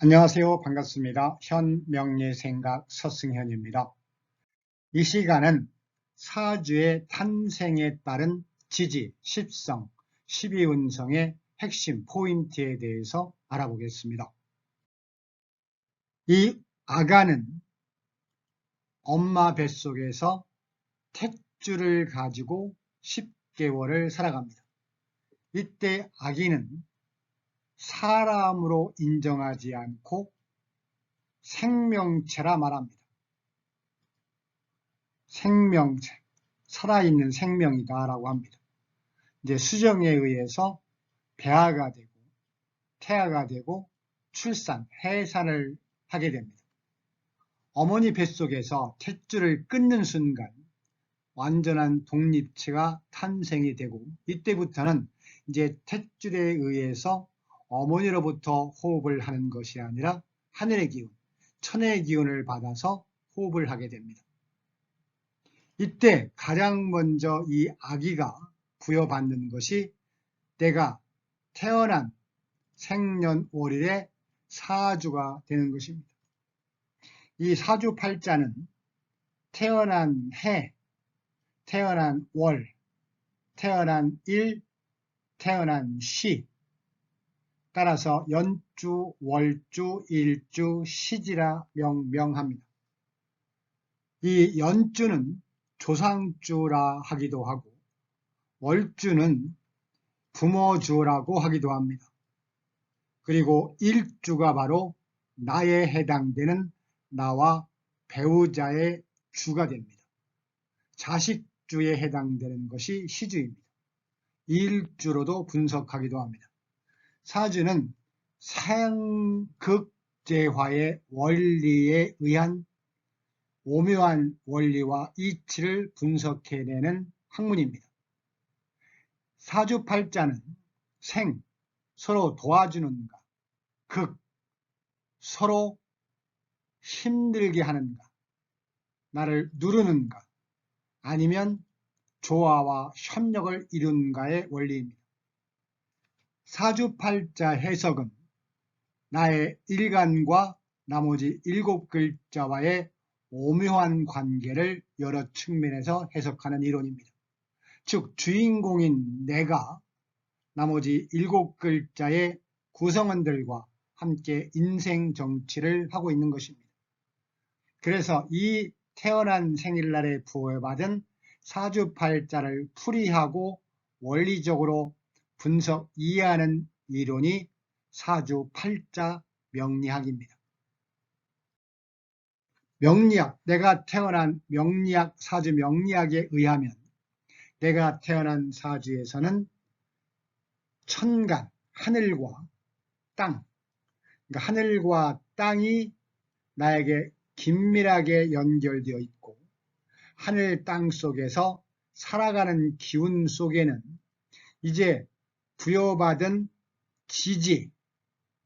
안녕하세요. 반갑습니다. 현명리생각 서승현입니다. 이 시간은 사주의 탄생에 따른 지지, 십성, 12운성의 핵심 포인트에 대해서 알아보겠습니다. 이 아가는 엄마 뱃속에서 탯줄을 가지고 10개월을 살아갑니다. 이때 아기는 사람으로 인정하지 않고 생명체라 말합니다. 생명체, 살아있는 생명이다 라고 합니다. 이제 수정에 의해서 배아가 되고 태아가 되고 출산, 해산을 하게 됩니다. 어머니 뱃속에서 탯줄을 끊는 순간 완전한 독립체가 탄생이 되고, 이때부터는 이제 탯줄에 의해서 어머니로부터 호흡을 하는 것이 아니라 하늘의 기운, 천의 기운을 받아서 호흡을 하게 됩니다. 이때 가장 먼저 이 아기가 부여받는 것이 내가 태어난 생년월일의 사주가 되는 것입니다. 이 사주팔자는 태어난 해, 태어난 월, 태어난 일, 태어난 시, 따라서 연주, 월주, 일주, 시지라 명명합니다. 이 연주는 조상주라 하기도 하고, 월주는 부모주라고 하기도 합니다. 그리고 일주가 바로 나에 해당되는 나와 배우자의 주가 됩니다. 자식주에 해당되는 것이 시주입니다. 일주로도 분석하기도 합니다. 사주는 생극재화의 원리에 의한 오묘한 원리와 이치를 분석해내는 학문입니다. 사주팔자는 생, 서로 도와주는가, 극, 서로 힘들게 하는가, 나를 누르는가, 아니면 조화와 협력을 이룬가의 원리입니다. 사주팔자 해석은 나의 일간과 나머지 7글자와의 오묘한 관계를 여러 측면에서 해석하는 이론입니다. 즉 주인공인 내가 나머지 7글자의 구성원들과 함께 인생 정치를 하고 있는 것입니다. 그래서 이 태어난 생일날에 부여받은 사주팔자를 풀이하고 원리적으로 분석 이해하는 이론이 사주팔자 명리학입니다. 명리학, 내가 태어난 명리학, 사주 명리학에 의하면 내가 태어난 사주에서는 천간, 하늘과 땅, 그러니까 하늘과 땅이 나에게 긴밀하게 연결되어 있고, 하늘 땅 속에서 살아가는 기운 속에는 이제 부여받은 지지,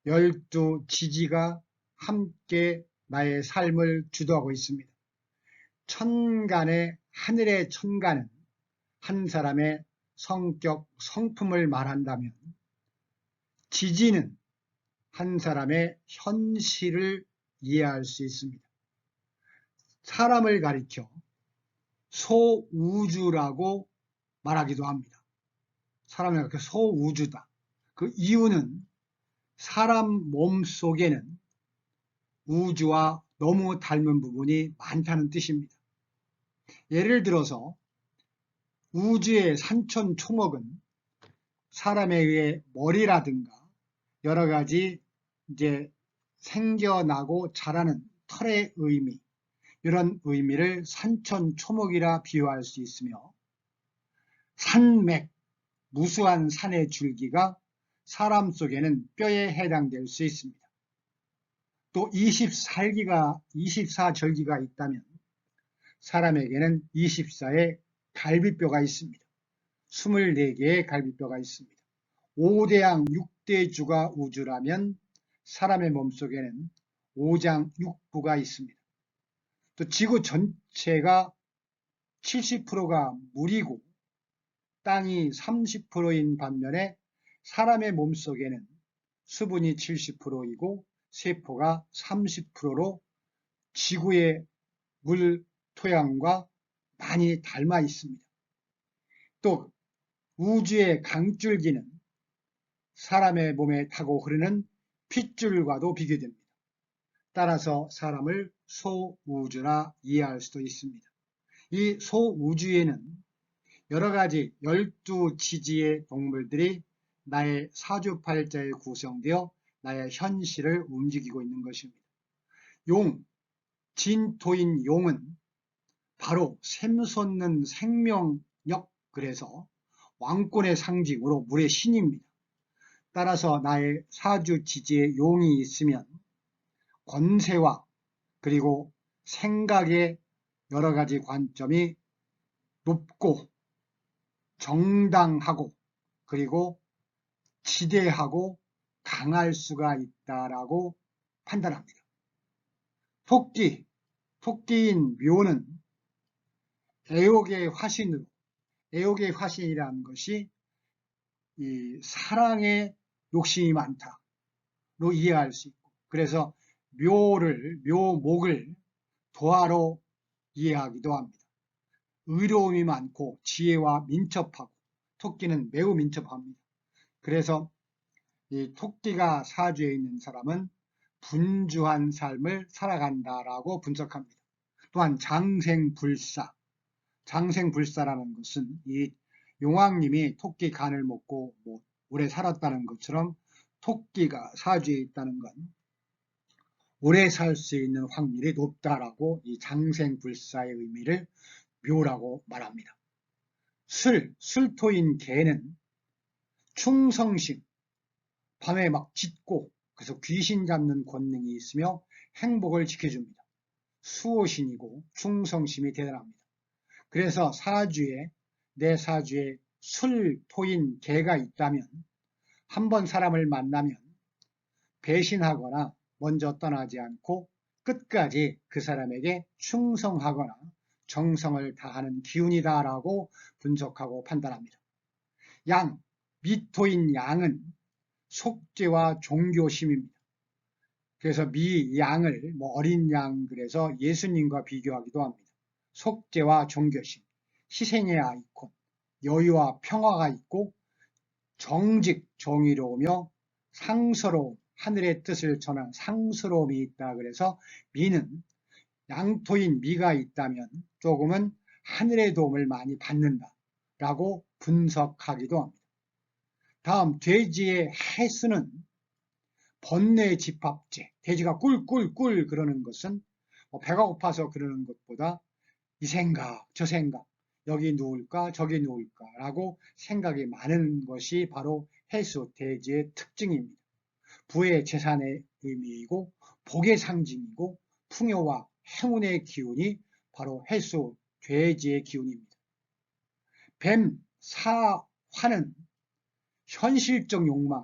12지지가 함께 나의 삶을 주도하고 있습니다. 천간의 하늘의 천간은 한 사람의 성격, 성품을 말한다면, 지지는 한 사람의 현실을 이해할 수 있습니다. 사람을 가리켜 소우주라고 말하기도 합니다. 사람을 가리켜 소우주다. 그 이유는 사람 몸 속에는 우주와 너무 닮은 부분이 많다는 뜻입니다. 예를 들어서 우주의 산천초목은 사람에 의해 머리라든가 여러 가지 이제 생겨나고 자라는 털의 의미, 이런 의미를 산천초목이라 비유할 수 있으며, 산맥, 무수한 산의 줄기가 사람 속에는 뼈에 해당될 수 있습니다. 또 24절기가 있다면 사람에게는 24의 갈비뼈가 있습니다. 24개의 갈비뼈가 있습니다. 5대양 6대주가 우주라면 사람의 몸속에는 5장 6부가 있습니다. 또 지구 전체가 70%가 물이고 땅이 30%인 반면에 사람의 몸속에는 수분이 70%이고 세포가 30%로 지구의 물 토양과 많이 닮아 있습니다. 또 우주의 강줄기는 사람의 몸에 타고 흐르는 핏줄과도 비교됩니다. 따라서 사람을 소우주라 이해할 수도 있습니다. 이 소우주에는 여러 가지 12지지의 동물들이 나의 사주팔자에 구성되어 나의 현실을 움직이고 있는 것입니다. 용, 진토인 용은 바로 샘솟는 생명력, 그래서 왕권의 상징으로 물의 신입니다. 따라서 나의 사주지지에 용이 있으면 권세와 그리고 생각의 여러 가지 관점이 높고 정당하고 그리고 지대하고 강할 수가 있다라고 판단합니다. 토끼인 묘는 애옥의 화신으로, 애옥의 화신이라는 것이 이 사랑의 욕심이 많다로 이해할 수 있고, 그래서 묘목을 도화로 이해하기도 합니다. 의로움이 많고 지혜와 민첩하고, 토끼는 매우 민첩합니다. 그래서 이 토끼가 사주에 있는 사람은 분주한 삶을 살아간다라고 분석합니다. 또한 장생불사라는 것은 이 용왕님이 토끼 간을 먹고 오래 살았다는 것처럼 토끼가 사주에 있다는 건 오래 살 수 있는 확률이 높다라고 이 장생불사의 의미를 묘라고 말합니다. 술토인 개는 충성심, 밤에 막 짖고 그래서 귀신 잡는 권능이 있으며 행복을 지켜줍니다. 수호신이고 충성심이 대단합니다. 그래서 내 사주에 술토인 개가 있다면 한번 사람을 만나면 배신하거나 먼저 떠나지 않고 끝까지 그 사람에게 충성하거나 정성을 다하는 기운이다라고 분석하고 판단합니다. 미토인 양은 속죄와 종교심입니다. 그래서 양을 어린 양 그래서 예수님과 비교하기도 합니다. 속죄와 종교심, 희생의 아이콘, 여유와 평화가 있고 정직, 정의로우며 상서로움, 하늘의 뜻을 전한 상스러움이 있다. 그래서 미는 양토인 미가 있다면 조금은 하늘의 도움을 많이 받는다라고 분석하기도 합니다. 다음 돼지의 해수는 번뇌 집합제, 돼지가 꿀꿀꿀 그러는 것은 배가 고파서 그러는 것보다 이 생각 저 생각 여기 누울까 저기 누울까 라고 생각이 많은 것이 바로 해수 돼지의 특징입니다. 부의 재산의 의미이고 복의 상징이고 풍요와 행운의 기운이 바로 해수 돼지의 기운입니다. 뱀, 사화는 현실적 욕망,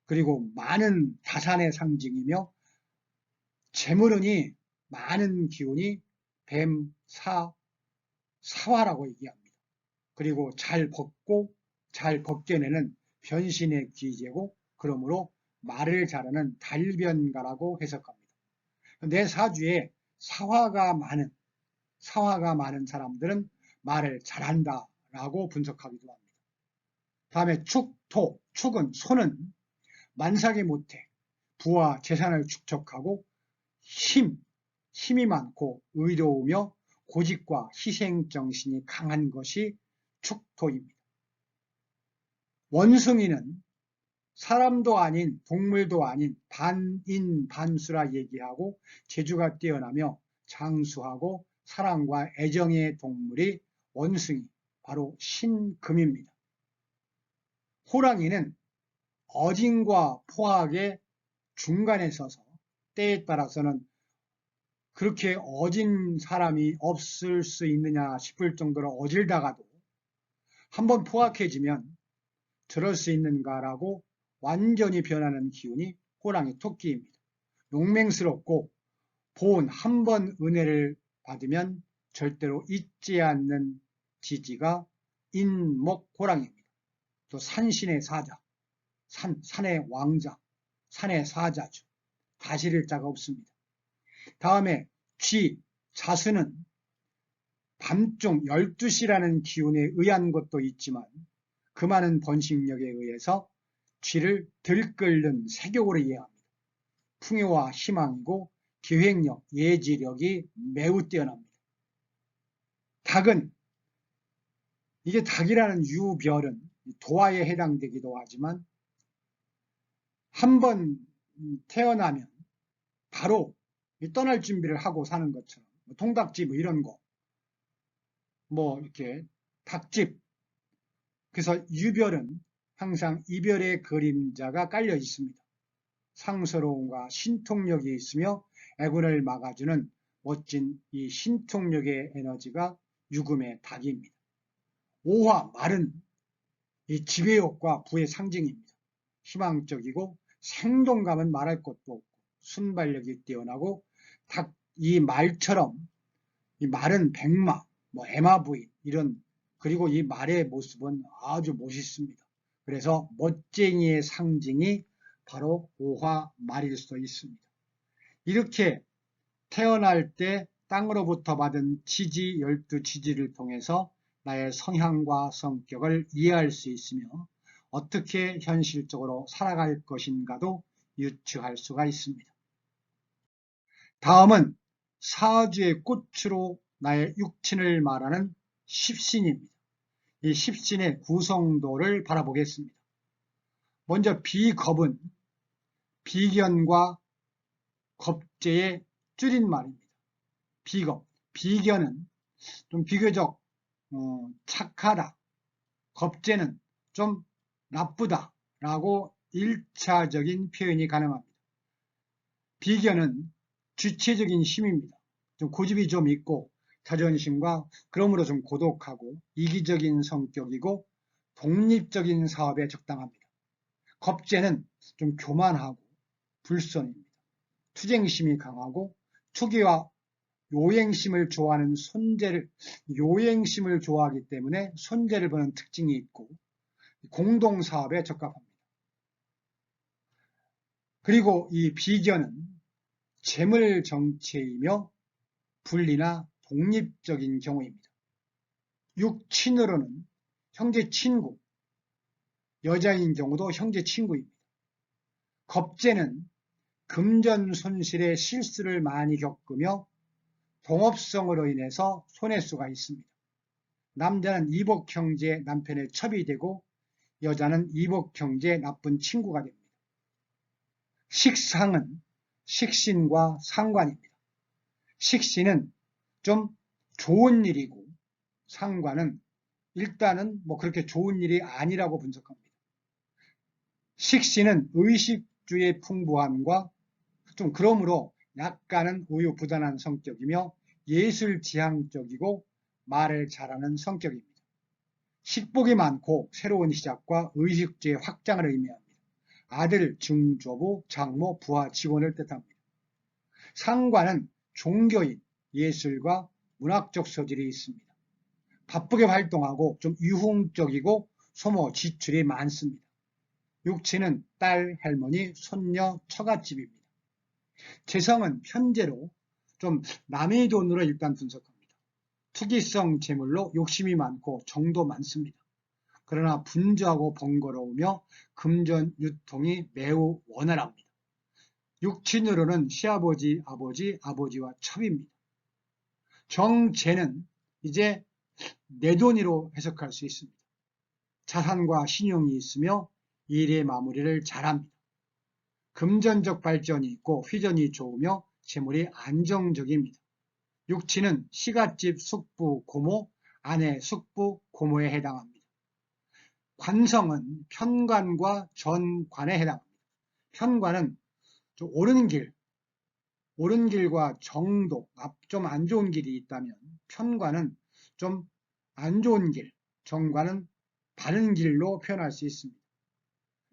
그리고 많은 다산의 상징이며 재물운이 많은 기운이 뱀, 사화라고 얘기합니다. 그리고 잘 벗겨내는 변신의 귀재고 그러므로 말을 잘하는 달변가라고 해석합니다. 내 사주에 사화가 많은 사람들은 말을 잘한다라고 분석하기도 합니다. 다음에 축은 소는 만삭이 못해 부와 재산을 축적하고 힘이 많고 의로우며 고집과 희생정신이 강한 것이 축토입니다. 원숭이는 사람도 아닌 동물도 아닌 반인반수라 얘기하고 재주가 뛰어나며 장수하고 사랑과 애정의 동물이 원숭이, 바로 신금입니다. 호랑이는 어진과 포악의 중간에 서서 때에 따라서는 그렇게 어진 사람이 없을 수 있느냐 싶을 정도로 어질다가도 한번 포악해지면 저럴 수 있는가라고 완전히 변하는 기운이 호랑이 토끼입니다. 용맹스럽고 보온 한 번 은혜를 받으면 절대로 잊지 않는 지지가 인목 호랑이입니다. 또 산신의 사자, 산의 왕자, 산의 사자죠. 다스릴 자가 없습니다. 다음에 자수는 밤중 12시라는 기운에 의한 것도 있지만 그 많은 번식력에 의해서 쥐를 들끓는 세격으로 이해합니다. 풍요와 희망이고 기획력, 예지력이 매우 뛰어납니다. 닭은, 이게 닭이라는 유별은 도화에 해당되기도 하지만 한번 태어나면 바로 떠날 준비를 하고 사는 것처럼 통닭집 이런 거, 이렇게 닭집, 그래서 유별은 항상 이별의 그림자가 깔려 있습니다. 상서로움과 신통력이 있으며 애군을 막아주는 멋진 이 신통력의 에너지가 유금의 닭입니다. 오화, 말은 이 지배욕과 부의 상징입니다. 희망적이고 생동감은 말할 것도 없고 순발력이 뛰어나고 이 말처럼 이 말은 백마, 에마부이 이런, 그리고 이 말의 모습은 아주 멋있습니다. 그래서 멋쟁이의 상징이 바로 오화 말일 수 있습니다. 이렇게 태어날 때 땅으로부터 받은 지지 12지지를 통해서 나의 성향과 성격을 이해할 수 있으며 어떻게 현실적으로 살아갈 것인가도 유추할 수가 있습니다. 다음은 사주의 꽃으로 나의 육친을 말하는 십신입니다. 이 십신의 구성도를 바라보겠습니다. 먼저 비겁은 비견과 겁재의 줄임말입니다. 비겁, 비견은 좀 비교적 착하다, 겁재는 좀 나쁘다 라고 1차적인 표현이 가능합니다. 비견은 주체적인 힘입니다. 좀 고집이 좀 있고 자존심과 그러므로 좀 고독하고 이기적인 성격이고 독립적인 사업에 적당합니다. 겁재는 좀 교만하고 불손입니다. 투쟁심이 강하고 투기와 요행심을 좋아하는 요행심을 좋아하기 때문에 손재를 보는 특징이 있고 공동사업에 적합합니다. 그리고 이 비견은 재물정체이며 분리나 독립적인 경우입니다. 육친으로는 형제 친구, 여자인 경우도 형제 친구입니다. 겁재는 금전 손실의 실수를 많이 겪으며 동업성으로 인해서 손해수가 있습니다. 남자는 이복형제 남편의 첩이 되고 여자는 이복형제 나쁜 친구가 됩니다. 식상은 식신과 상관입니다. 식신은 좀 좋은 일이고 상관은 일단은 그렇게 좋은 일이 아니라고 분석합니다. 식신은 의식주의 풍부함과 좀 그러므로 약간은 우유부단한 성격이며 예술지향적이고 말을 잘하는 성격입니다. 식복이 많고 새로운 시작과 의식주의 확장을 의미합니다. 아들, 증조부, 장모, 부하, 직원을 뜻합니다. 상관은 종교인, 예술과 문학적 소질이 있습니다. 바쁘게 활동하고 좀 유흥적이고 소모, 지출이 많습니다. 육친은 딸, 할머니, 손녀, 처갓집입니다. 재성은 현재로 좀 남의 돈으로 일단 분석합니다. 투기성 재물로 욕심이 많고 정도 많습니다. 그러나 분주하고 번거로우며 금전 유통이 매우 원활합니다. 육친으로는 시아버지, 아버지, 아버지와 첩입니다. 정재는 이제 내돈으로 해석할 수 있습니다. 자산과 신용이 있으며 일의 마무리를 잘합니다. 금전적 발전이 있고 휘전이 좋으며 재물이 안정적입니다. 육친은 시갓집 숙부 고모, 아내 숙부 고모에 해당합니다. 관성은 편관과 전관에 해당합니다. 편관은 좀 옳은 길과 정도, 좀 안 좋은 길이 있다면 편관은 좀 안 좋은 길, 정관은 바른 길로 표현할 수 있습니다.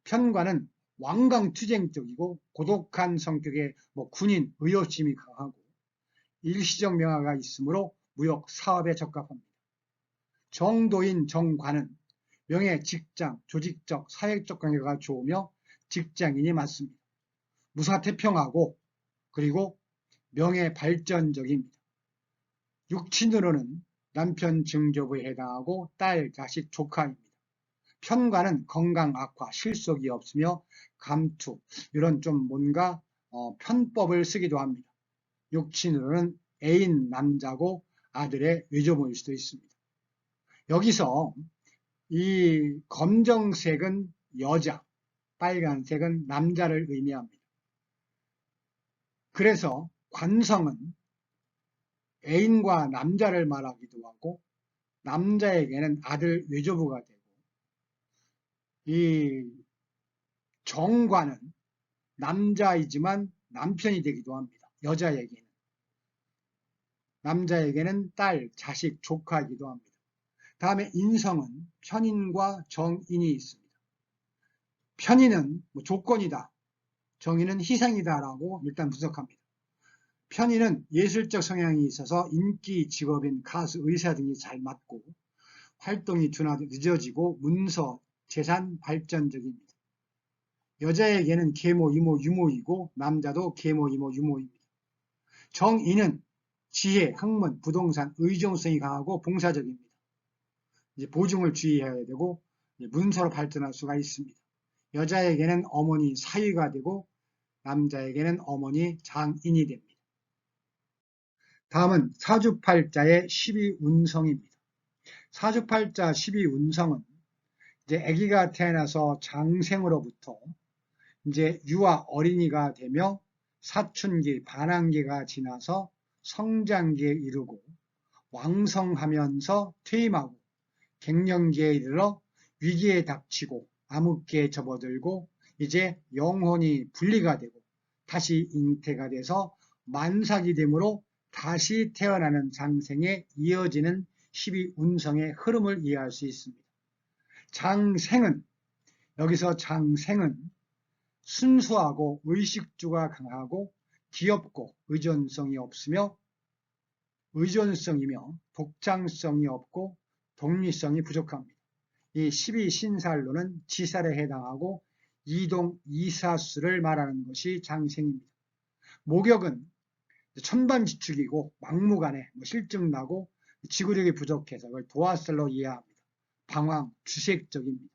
편관은 완강투쟁적이고 고독한 성격의 군인, 의욕심이 강하고 일시적 명화가 있으므로 무역, 사업에 적합합니다. 정도인 정관은 명예, 직장, 조직적, 사회적 관계가 좋으며 직장인이 많습니다. 무사태평하고 그리고 명예 발전적입니다. 육친으로는 남편 증조부에 해당하고 딸, 자식, 조카입니다. 편관은 건강 악화, 실속이 없으며 감투, 이런 좀 뭔가 편법을 쓰기도 합니다. 육친으로는 애인 남자고 아들의 외조모일 수도 있습니다. 여기서 이 검정색은 여자, 빨간색은 남자를 의미합니다. 그래서 관성은 애인과 남자를 말하기도 하고 남자에게는 아들 외조부가 되고 이 정관은 남자이지만 남편이 되기도 합니다. 여자에게는. 남자에게는 딸, 자식, 조카이기도 합니다. 다음에 인성은 편인과 정인이 있습니다. 편인은 조건이다. 정인은 희생이다라고 일단 분석합니다. 편인은 예술적 성향이 있어서 인기 직업인 가수, 의사 등이 잘 맞고 활동이 늦어지고 문서, 재산 발전적입니다. 여자에게는 계모, 이모, 유모이고 남자도 계모, 이모, 유모입니다. 정인은 지혜, 학문, 부동산, 의존성이 강하고 봉사적입니다. 이제 보증을 주의해야 되고 문서로 발전할 수가 있습니다. 여자에게는 어머니 사위가 되고 남자에게는 어머니 장인이 됩니다. 다음은 사주팔자의 12운성입니다. 사주팔자 12운성은 이제 아기가 태어나서 장생으로부터 이제 유아 어린이가 되며 사춘기, 반항기가 지나서 성장기에 이르고 왕성하면서 퇴임하고 갱년기에 이르러 위기에 닥치고 암흑기에 접어들고 이제 영혼이 분리가 되고 다시 잉태가 돼서 만삭이 되므로 다시 태어나는 장생에 이어지는 12운성의 흐름을 이해할 수 있습니다. 장생은 여기서 장생은 순수하고 의식주가 강하고 귀엽고 의존성이 없으며 의존성이며 독창성이 없고 독립성이 부족합니다. 이 12신살로는 지살에 해당하고 이동 이사수를 말하는 것이 장생입니다. 목욕은 천반지축이고 막무가내 실증나고 지구력이 부족해서 그걸 도화살로 이해합니다. 방황, 주색적입니다.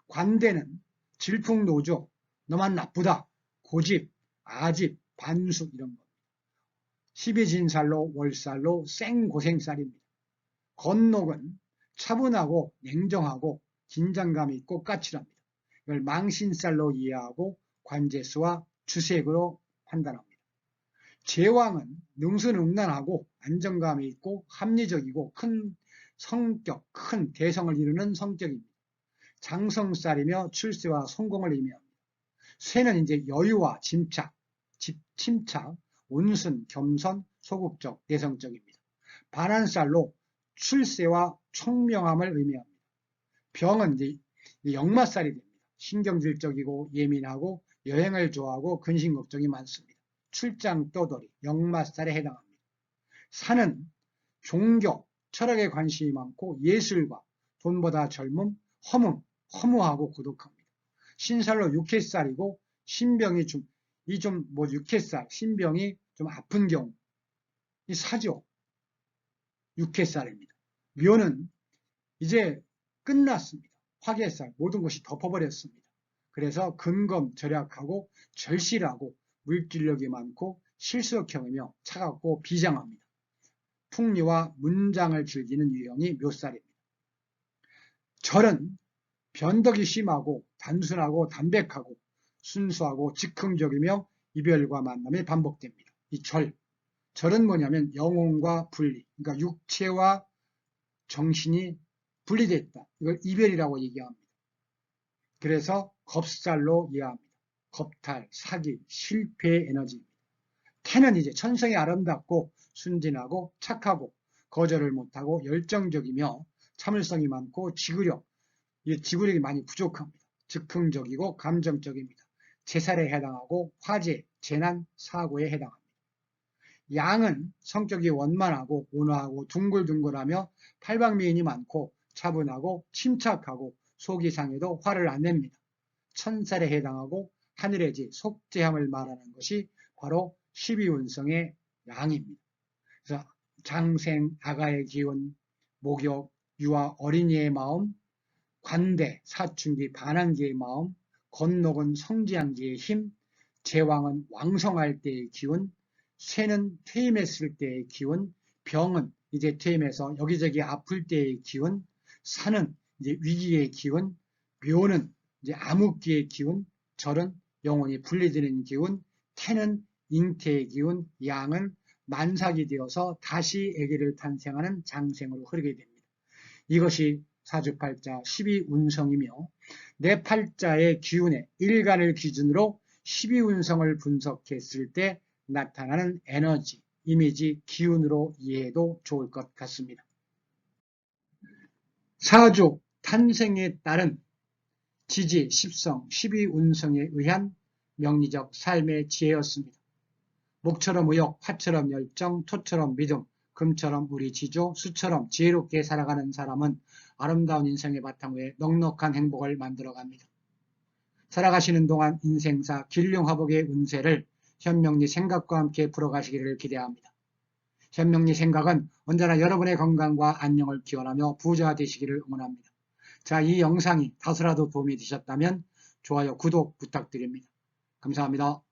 관대는 질풍노조, 너만 나쁘다, 고집, 아집, 반숙 이런 겁니다. 12진살로 월살로 생고생살입니다. 건록은 차분하고 냉정하고 긴장감이 있고 까칠합니다. 이걸 망신살로 이해하고 관제수와 주색으로 판단합니다. 제왕은 능수능란하고 안정감이 있고 합리적이고 큰 성격, 큰 대성을 이루는 성격입니다. 장성살이며 출세와 성공을 의미합니다. 쇠는 이제 여유와 침착, 온순, 겸손, 소극적, 내성적입니다. 반한살로 출세와 총명함을 의미합니다. 병은 이제 역마살이 됩니다. 신경질적이고 예민하고 여행을 좋아하고 근심 걱정이 많습니다. 출장 떠돌이, 역마살에 해당합니다. 산은 종교, 철학에 관심이 많고 예술과 돈보다 젊음, 허무하고 고독합니다. 신살로 육해살이고 신병이 육해살, 신병이 좀 아픈 경우 이 사죠. 육해살입니다. 묘는 이제 끝났습니다. 화개살, 모든 것이 덮어버렸습니다. 그래서 근검, 절약하고 절실하고 물질력이 많고 실속형이며 차갑고 비장합니다. 풍류와 문장을 즐기는 유형이 묘살입니다. 절은 변덕이 심하고 단순하고 담백하고 순수하고 즉흥적이며 이별과 만남이 반복됩니다. 이 절은 뭐냐면 영혼과 분리, 그러니까 육체와 정신이 분리됐다. 이걸 이별이라고 얘기합니다. 그래서 겁살로 이해합니다. 겁탈, 사기, 실패의 에너지입니다. 태는 이제 천성이 아름답고 순진하고 착하고 거절을 못하고 열정적이며 참을성이 많고 지구력이 많이 부족합니다. 즉흥적이고 감정적입니다. 재살에 해당하고 화재, 재난, 사고에 해당합니다. 양은 성격이 원만하고 온화하고 둥글둥글하며 팔방미인이 많고 차분하고 침착하고 속이 상해도 화를 안 냅니다. 천살에 해당하고 하늘의 지 속재함을 말하는 것이 바로 12운성의 양입니다. 그래서 장생, 아가의 기운, 목욕, 유아, 어린이의 마음, 관대, 사춘기, 반항기의 마음, 건녹은 성지한기의 힘, 제왕은 왕성할 때의 기운, 쇠는 퇴임했을 때의 기운, 병은 이제 퇴임해서 여기저기 아플 때의 기운, 산은 이제 위기의 기운, 묘는 이제 암흑기의 기운, 절은 영혼이 분리되는 기운, 태는 잉태의 기운, 양은 만삭이 되어서 다시 아기를 탄생하는 장생으로 흐르게 됩니다. 이것이 사주팔자 12운성이며 내 팔자의 기운의 일간을 기준으로 12운성을 분석했을 때 나타나는 에너지, 이미지, 기운으로 이해해도 좋을 것 같습니다. 사주 탄생에 따른 지지, 십성, 12운성에 의한 명리적 삶의 지혜였습니다. 목처럼 의욕, 화처럼 열정, 토처럼 믿음, 금처럼 우리 지조, 수처럼 지혜롭게 살아가는 사람은 아름다운 인생의 바탕 위에 넉넉한 행복을 만들어갑니다. 살아가시는 동안 인생사 길룡화복의 운세를 현명리 생각과 함께 풀어가시기를 기대합니다. 현명리 생각은 언제나 여러분의 건강과 안녕을 기원하며 부자 되시기를 응원합니다. 자, 이 영상이 다소라도 도움이 되셨다면 좋아요, 구독 부탁드립니다. 감사합니다.